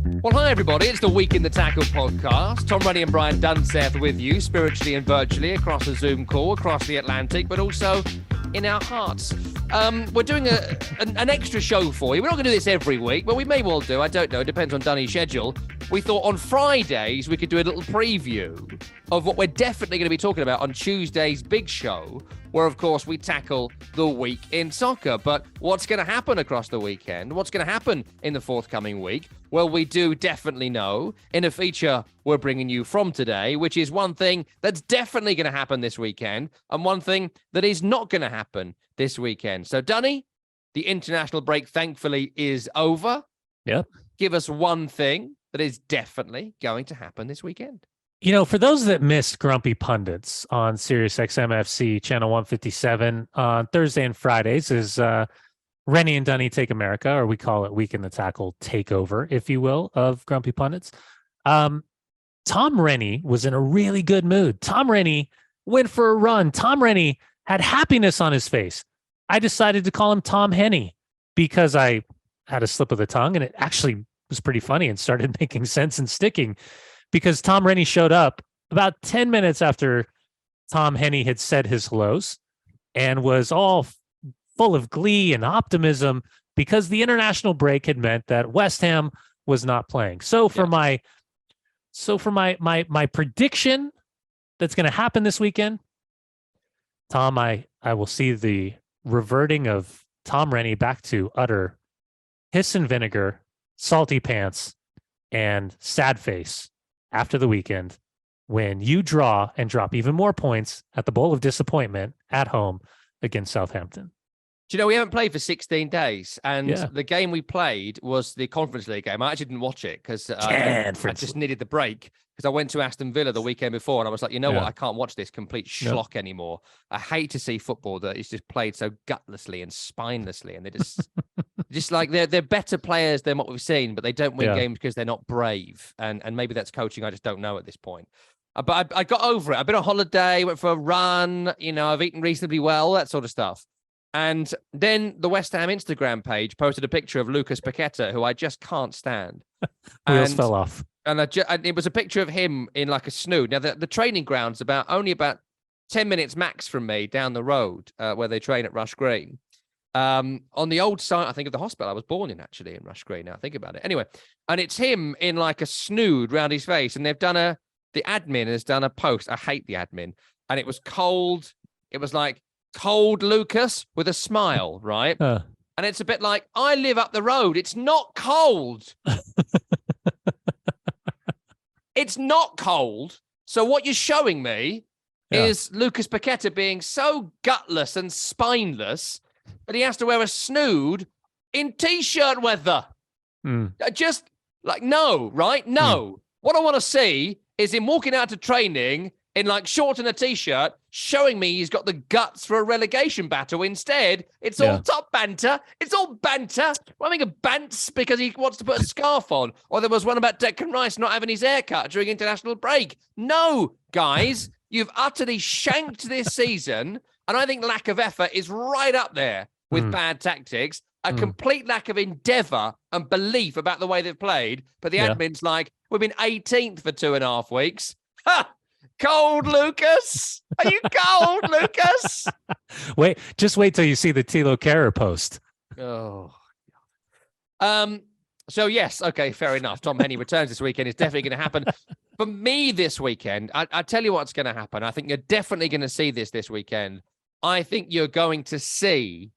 Well, hi, everybody. It's the Week in the Tackle podcast. Tom Rennie and Brian Dunseth with you, spiritually and virtually, across a Zoom call, across the Atlantic, but also in our hearts. We're doing an extra show for you. We're not going to do this every week, but we may well do. I don't know. It depends on Dunny's schedule. We thought on Fridays we could do a little preview of what we're definitely going to be talking about on Tuesday's big show, where, of course, we tackle the week in soccer. But what's going to happen across the weekend? What's going to happen in the forthcoming week? Well, we do definitely know in a feature we're bringing you from today, which is one thing that's definitely going to happen this weekend and one thing that is not going to happen this weekend. So, Dunny, the international break, thankfully, is over. Yep. Give us one thing that is definitely going to happen this weekend. You know, for those that missed Grumpy Pundits on Sirius XM FC channel 157 on Thursday and Fridays is Rennie and Dunny Take America, or we call it Week in the Tackle takeover, if you will, of Grumpy Pundits. Tom Rennie was in a really good mood. Tom Rennie went for a run. Tom Rennie had happiness on his face. I decided to call him Tom Henny because I had a slip of the tongue, and it actually was pretty funny and started making sense and sticking, because Tom Rennie showed up about 10 minutes after Tom Henny had said his hellos and was all full of glee and optimism because the international break had meant that West Ham was not playing. So for my prediction that's going to happen this weekend, Tom, I will see the reverting of Tom Rennie back to utter piss and vinegar, salty pants, and sad face after the weekend when you draw and drop even more points at the Bowl of Disappointment at home against Southampton. Do you know, we haven't played for 16 days, and the game we played was the Conference League game. I actually didn't watch it because I just needed the break, because I went to Aston Villa the weekend before, and I was like, you know what, I can't watch this complete schlock anymore. I hate to see football that is just played so gutlessly and spinelessly, and they just like they're better players than what we've seen, but they don't win games because they're not brave, and maybe that's coaching. I just don't know at this point. But I got over it. I've been on holiday, went for a run. You know, I've eaten reasonably well, that sort of stuff. And then the West Ham Instagram page posted a picture of Lucas Paqueta, who I just can't stand. Wheels fell off. And it was a picture of him in like a snood. Now, the training ground's only about 10 minutes max from me down the road where they train at Rush Green. On the old site, I think, of the hospital I was born in, actually, in Rush Green. Now I think about it. Anyway, and it's him in like a snood round his face. And the admin has done a post. I hate the admin. And it was cold. It was like, cold Lucas with a smile, right? And it's a bit like, I live up the road. It's not cold. It's not cold. So what you're showing me is Lucas Paqueta being so gutless and spineless that he has to wear a snood in T-shirt weather. Just like, no, right? No. What I want to see is him walking out to training in like shorts and a T-shirt, showing me he's got the guts for a relegation battle. Instead, it's all top banter. It's all banter. We're having a bants because he wants to put a scarf on. Or there was one about Declan Rice not having his hair cut during international break. No, guys, you've utterly shanked this season. And I think lack of effort is right up there with bad tactics. A complete lack of endeavour and belief about the way they've played. But the admin's like, we've been 18th for 2.5 weeks. Ha! Cold, Lucas? Are you cold, Lucas? Just wait till you see the Tilo Kehrer post. Oh. So, yes, okay, fair enough. Tom Henny returns this weekend. It's definitely going to happen. For me this weekend, I tell you what's going to happen. I think you're definitely going to see this weekend. I think you're going to see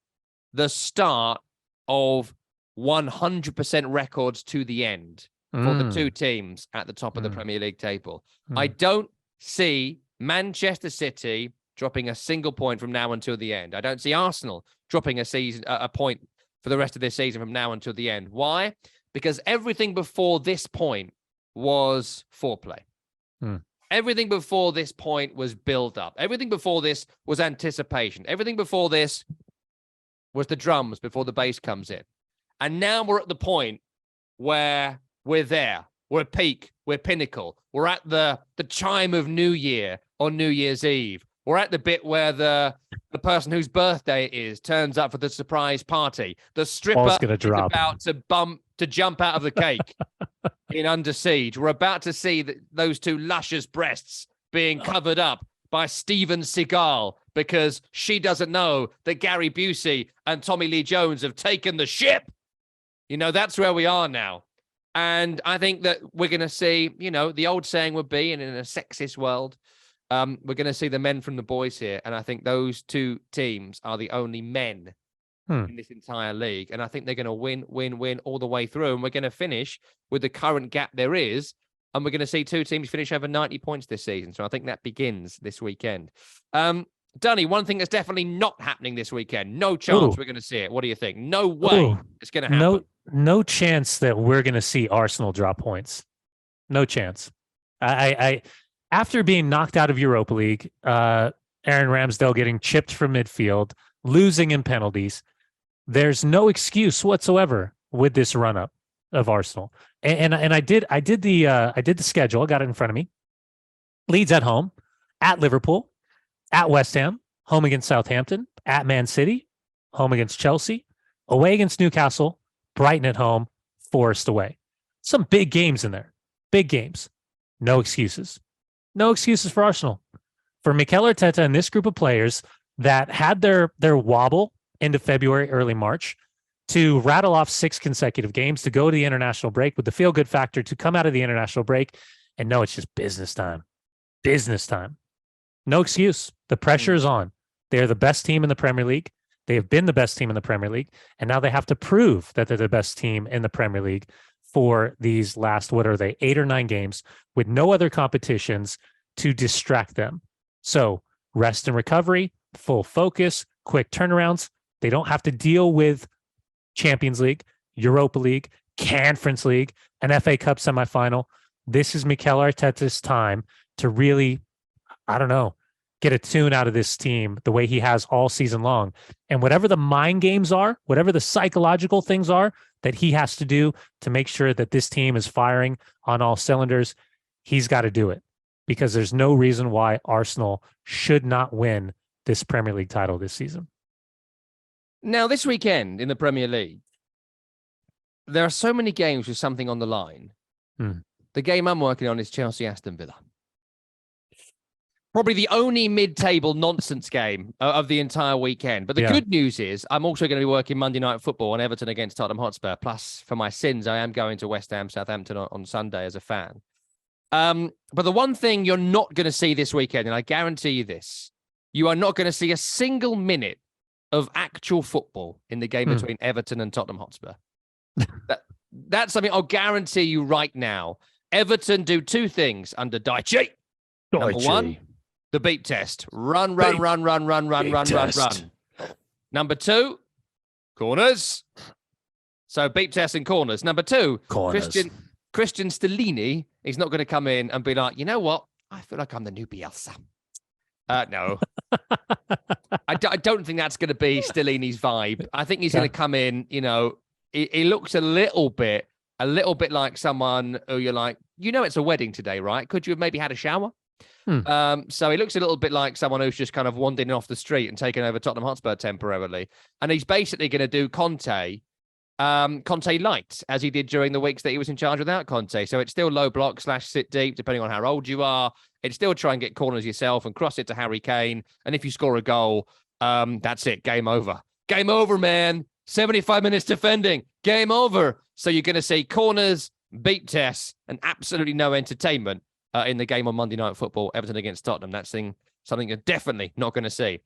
the start of 100% records to the end for the two teams at the top of the Premier League table. I don't see Manchester City dropping a single point from now until the end. I don't see Arsenal dropping a point for the rest of this season from now until the end. Why? Because everything before this point was foreplay. Everything before this point was build up. Everything before this was anticipation. Everything before this was the drums before the bass comes in. And now we're at the point where we're there. We're at peak. We're pinnacle. We're at the chime of New Year on New Year's Eve. We're at the bit where the person whose birthday it is turns up for the surprise party. The stripper is about to jump out of the cake. in Under Siege. We're about to see those two luscious breasts being covered up by Steven Seagal because she doesn't know that Gary Busey and Tommy Lee Jones have taken the ship. You know, that's where we are now. And I think that we're going to see, you know, the old saying would be, and in a sexist world, we're going to see the men from the boys here. And I think those two teams are the only men in this entire league. And I think they're going to win all the way through. And we're going to finish with the current gap there is. And we're going to see two teams finish over 90 points this season. So I think that begins this weekend. Dunny, one thing that's definitely not happening this weekend. No chance we're going to see it. What do you think? No way it's going to happen. No chance that we're going to see Arsenal drop points. No chance. I after being knocked out of Europa League, Aaron Ramsdale getting chipped from midfield, losing in penalties, there's no excuse whatsoever with this run up of Arsenal. And I did the schedule. I got it in front of me. Leeds at home, at Liverpool, at West Ham, home against Southampton, at Man City, home against Chelsea, away against Newcastle, Brighton at home, Forest away. Some big games in there. Big games. No excuses. No excuses for Arsenal. For Mikel Arteta and this group of players that had their wobble into February, early March, to rattle off 6 consecutive games, to go to the international break with the feel-good factor, to come out of the international break and know it's just business time. Business time. No excuse. The pressure is on. They're the best team in the Premier League. They have been the best team in the Premier League, and now they have to prove that they're the best team in the Premier League for these last, 8 or 9 games with no other competitions to distract them. So rest and recovery, full focus, quick turnarounds. They don't have to deal with Champions League, Europa League, Conference League, an FA Cup semifinal. This is Mikel Arteta's time to really, get a tune out of this team the way he has all season long. And whatever the mind games are, whatever the psychological things are that he has to do to make sure that this team is firing on all cylinders, he's got to do it, because there's no reason why Arsenal should not win this Premier League title this season. Now, this weekend in the Premier League, there are so many games with something on the line. The game I'm working on is Chelsea-Aston Villa. Probably the only mid-table nonsense game of the entire weekend. But the good news is I'm also going to be working Monday Night Football on Everton against Tottenham Hotspur. Plus, for my sins, I am going to West Ham, Southampton on Sunday as a fan. But the one thing you're not going to see this weekend, and I guarantee you this, you are not going to see a single minute of actual football in the game between Everton and Tottenham Hotspur. That's something I'll guarantee you right now. Everton do 2 things under Dyche. Number 1, the beep test. Run. Number 2, corners. So beep test and corners. Number 2, corners. Christian Stellini is not going to come in and be like, you know what? I feel like I'm the new Bielsa. No. I don't think that's going to be Stellini's vibe. I think he's going to come in, he looks a little bit like someone who you're like, it's a wedding today, right? Could you have maybe had a shower? So he looks a little bit like someone who's just kind of wandering off the street and taking over Tottenham Hotspur temporarily. And he's basically going to do Conte light, as he did during the weeks that he was in charge without Conte. So it's still low block / sit deep, depending on how old you are. It's still try and get corners yourself and cross it to Harry Kane. And if you score a goal, that's it. Game over. Game over, man. 75 minutes defending. Game over. So you're going to see corners, beat tests, and absolutely no entertainment in the game on Monday Night Football, Everton against Tottenham. That's something you're definitely not going to see.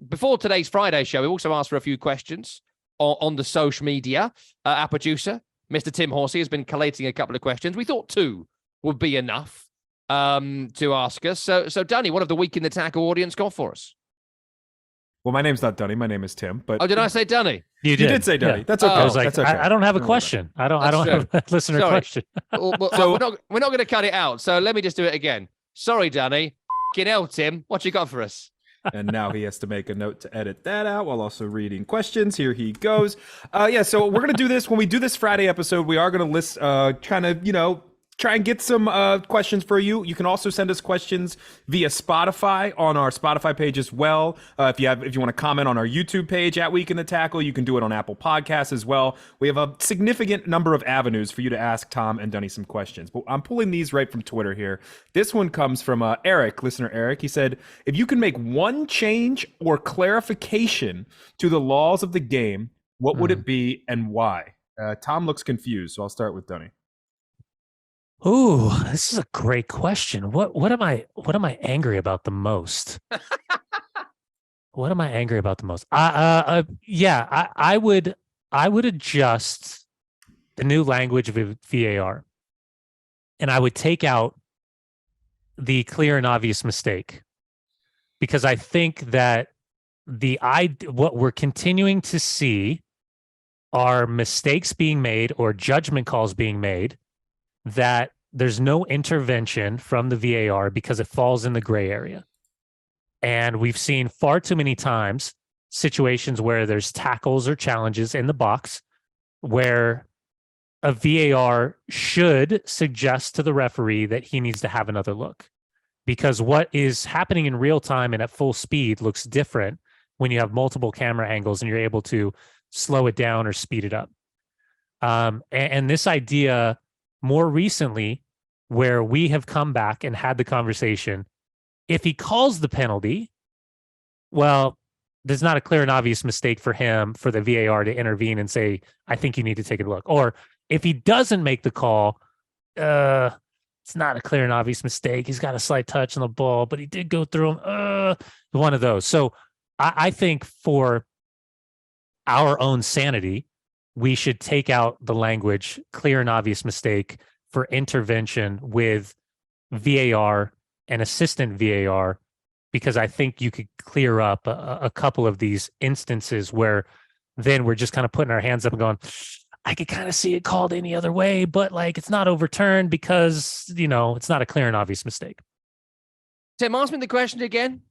Before today's Friday show, we also asked for a few questions on the social media. Our producer, Mr. Tim Horsey, has been collating a couple of questions. We thought 2 would be enough to ask us. So Danny, what have the Week in the Tackle audience got for us? Well, my name's not Dunny. My name is Tim. But did I say Dunny? You did say Dunny. Yeah. That's okay. I was like, that's okay. I don't have a question. I don't have a listener question. Well, we're not going to cut it out. So let me just do it again. Sorry, Danny. Get out, Tim. What you got for us? And now he has to make a note to edit that out while also reading questions. Here he goes. So we're going to do this. When we do this Friday episode, we are going to list kind of, try and get some questions for you. You can also send us questions via Spotify on our Spotify page as well. If you want to comment on our YouTube page at Week in the Tackle, you can do it on Apple Podcasts as well. We have a significant number of avenues for you to ask Tom and Dunny some questions. But I'm pulling these right from Twitter here. This one comes from Eric, listener Eric. He said, if you can make one change or clarification to the laws of the game, what would it be and why? Tom looks confused, so I'll start with Dunny. Ooh, this is a great question. What am I angry about the most? What am I angry about the most? I would adjust the new language of VAR, and I would take out the clear and obvious mistake, because I think that what we're continuing to see are mistakes being made or judgment calls being made that there's no intervention from the VAR because it falls in the gray area. And we've seen far too many times situations where there's tackles or challenges in the box where a VAR should suggest to the referee that he needs to have another look, because what is happening in real time and at full speed looks different when you have multiple camera angles and you're able to slow it down or speed it up. And this idea more recently, where we have come back and had the conversation, if he calls the penalty, well, there's not a clear and obvious mistake for him, for the VAR to intervene and say, I think you need to take a look. Or if he doesn't make the call, it's not a clear and obvious mistake. He's got a slight touch on the ball, but he did go through him. One of those. So I think for our own sanity, we should take out the language clear and obvious mistake for intervention with VAR and assistant VAR, because I think you could clear up a couple of these instances where then we're just kind of putting our hands up and going, I could kind of see it called any other way, but like it's not overturned because, it's not a clear and obvious mistake. Tim, ask me the question again.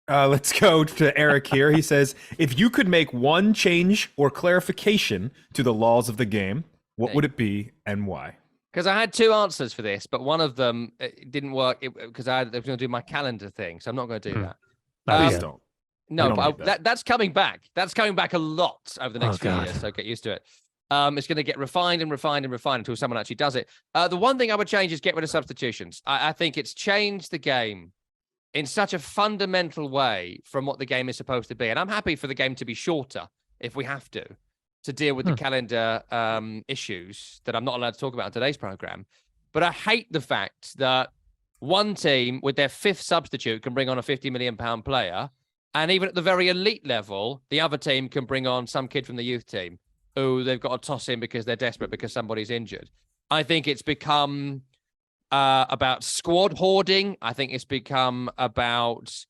Let's go to Eric here. He says, if you could make one change or clarification to the laws of the game, what would it be and why? Because I had two answers for this, but one of them didn't work because I was going to do my calendar thing, so I'm not going to do that. Please don't. No, but that's coming back. That's coming back a lot over the next few years, so get used to it. It's going to get refined and refined and refined until someone actually does it. The one thing I would change is get rid of substitutions. I think it's changed the game in such a fundamental way from what the game is supposed to be. And I'm happy for the game to be shorter if we have to deal with the calendar issues that I'm not allowed to talk about in today's program. But I hate the fact that one team with their fifth substitute can bring on a £50 million player. And even at the very elite level, the other team can bring on some kid from the youth team who they've got to toss in because they're desperate because somebody's injured. I think it's become about squad hoarding. I think it's become about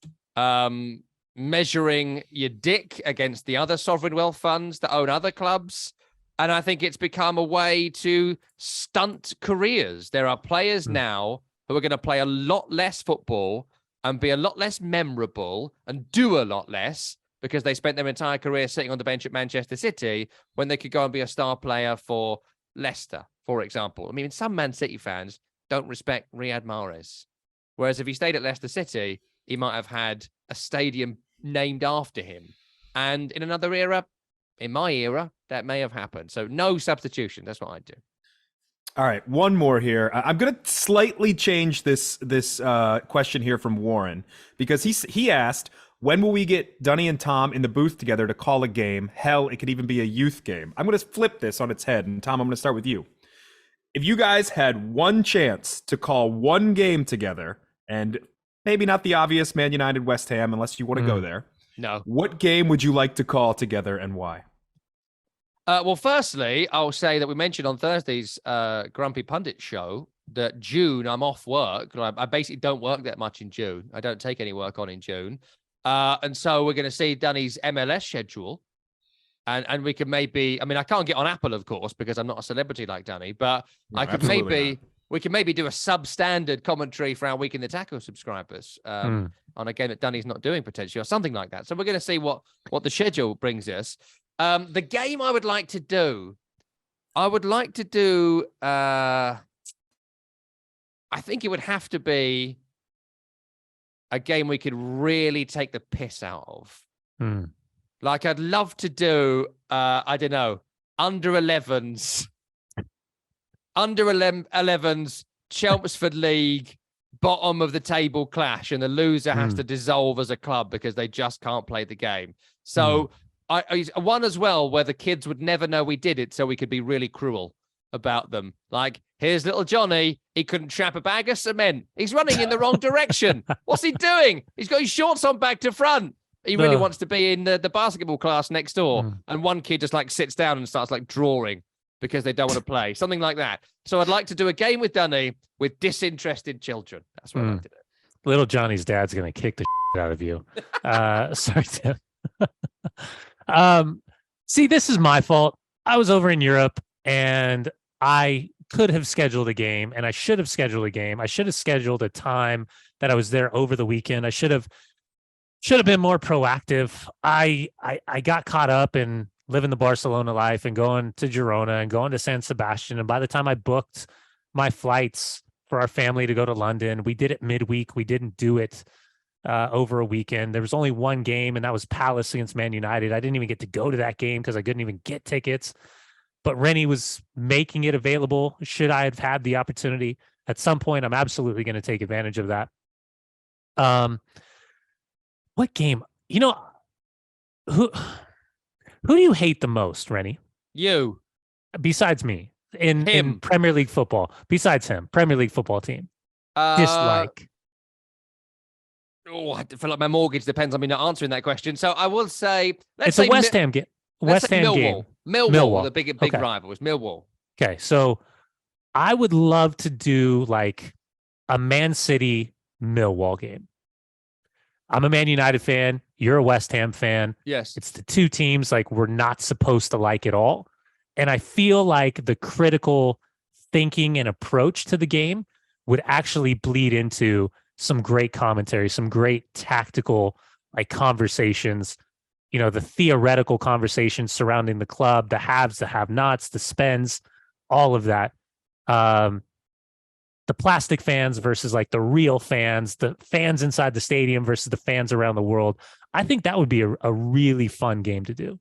measuring your dick against the other sovereign wealth funds that own other clubs. And I think it's become a way to stunt careers. There are players now who are going to play a lot less football and be a lot less memorable and do a lot less because they spent their entire career sitting on the bench at Manchester City when they could go and be a star player for Leicester, for example. I mean, some Man City fans don't respect Riyad Mahrez. Whereas if he stayed at Leicester City, he might have had a stadium named after him. And in another era, in my era, that may have happened. So no substitution. That's what I'd do. All right, one more here. I'm going to slightly change this question here from Warren, because he asked, when will we get Dunny and Tom in the booth together to call a game? Hell, it could even be a youth game. I'm going to flip this on its head. And Tom, I'm going to start with you. If you guys had one chance to call one game together, and maybe not the obvious Man United West Ham, unless you want to go there. No. What game would you like to call together and why? Well, firstly, I'll say that we mentioned on Thursday's Grumpy Pundit show that June, I'm off work. I basically don't work that much in June. I don't take any work on in June. And so we're going to see Dunny's MLS schedule. And we could maybe, I mean, I can't get on Apple, of course, because I'm not a celebrity like Dunny, but no, I could we could maybe do a substandard commentary for our Week in the Tackle subscribers on a game that Dunny's not doing potentially or something like that. So we're going to see what the schedule brings us. The game I would like to do, I think it would have to be a game we could really take the piss out of. Hmm. Like, I'd love to do, I don't know, under 11s Chelmsford League bottom of the table clash, and the loser has to dissolve as a club because they just can't play the game. So I one as well where the kids would never know we did it, so we could be really cruel about them. Like, here's little Johnny. He couldn't trap a bag of cement. He's running in the wrong direction. What's he doing? He's got his shorts on back to front. He really wants to be in the basketball class next door. And one kid just like sits down and starts like drawing because they don't want to play. Something like that. So I'd like to do a game with Dunny with disinterested children. That's what I'd like to do. Little Johnny's dad's going to kick the shit out of you. Sorry, Tim. See, this is my fault. I was over in Europe and I could have scheduled a game, and I should have scheduled a game. I should have scheduled a time that I was there over the weekend. I should have been more proactive. I got caught up in living the Barcelona life and going to Girona and going to San Sebastian. And by the time I booked my flights for our family to go to London, we did it midweek. We didn't do it over a weekend. There was only one game, and that was Palace against Man United. I didn't even get to go to that game because I couldn't even get tickets. But Rennie was making it available. Should I have had the opportunity at some point, I'm absolutely going to take advantage of that. What game? You know, who do you hate the most, Rennie? You. Besides me, in Premier League football. Besides him, Premier League football team. Dislike. Oh, I feel like my mortgage depends on me not answering that question. So I will say, it's a West Ham game. West Ham game. Millwall, the big rival was Millwall. Okay, so I would love to do like a Man City Millwall game. I'm a Man United fan. You're a West Ham fan. Yes. It's the two teams like we're not supposed to like at all. And I feel like the critical thinking and approach to the game would actually bleed into some great commentary, some great tactical like conversations, you know, the theoretical conversations surrounding the club, the haves, the have-nots, the spends, all of that. The plastic fans versus like the real fans, the fans inside the stadium versus the fans around the world. I think that would be a really fun game to do.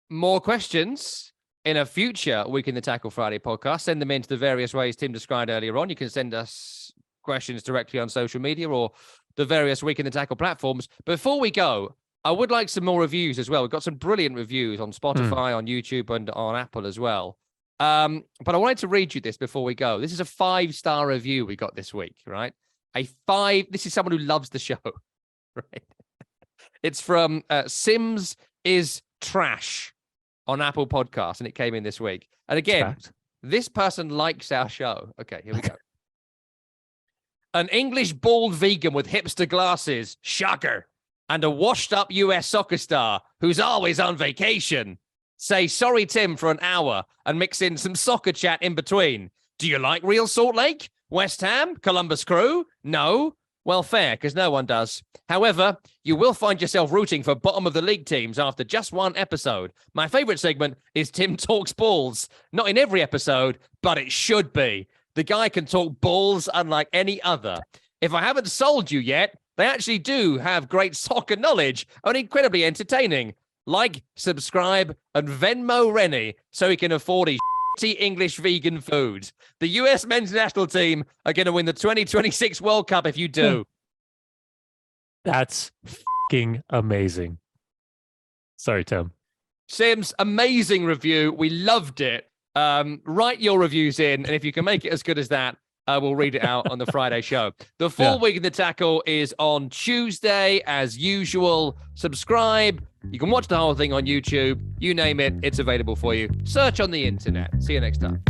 More questions in a future Week in the Tackle Friday podcast. Send them into the various ways Tim described earlier on. You can send us questions directly on social media or the various Week in the Tackle platforms. Before we go, I would like some more reviews as well. We've got some brilliant reviews on Spotify, on YouTube, and on Apple as well. But I wanted to read you this before we go. This is a 5-star review we got this week, right? This is someone who loves the show, right? It's from Sims is Trash on Apple Podcasts, and it came in this week. And again, this person likes our show. Okay, here we go. An English bald vegan with hipster glasses, shocker, and a washed-up US soccer star who's always on vacation. Say sorry, Tim, for an hour and mix in some soccer chat in between. Do you like Real Salt Lake? West Ham? Columbus Crew? No? Well, fair, because no one does. However, you will find yourself rooting for bottom of the league teams after just one episode. My favorite segment is Tim Talks Balls. Not in every episode, but it should be. The guy can talk balls unlike any other. If I haven't sold you yet, they actually do have great soccer knowledge and incredibly entertaining. Like, subscribe, and Venmo Rennie so he can afford his shitty English vegan food. The US men's national team are going to win the 2026 World Cup if you do. That's fucking amazing. Sorry, Tim. Sims, amazing review. We loved it. Write your reviews in, and if you can make it as good as that, we'll read it out on the Friday show. The full Week in the Tackle is on Tuesday, as usual. Subscribe. You can watch the whole thing on YouTube. You name it, it's available for you. Search on the internet. See you next time.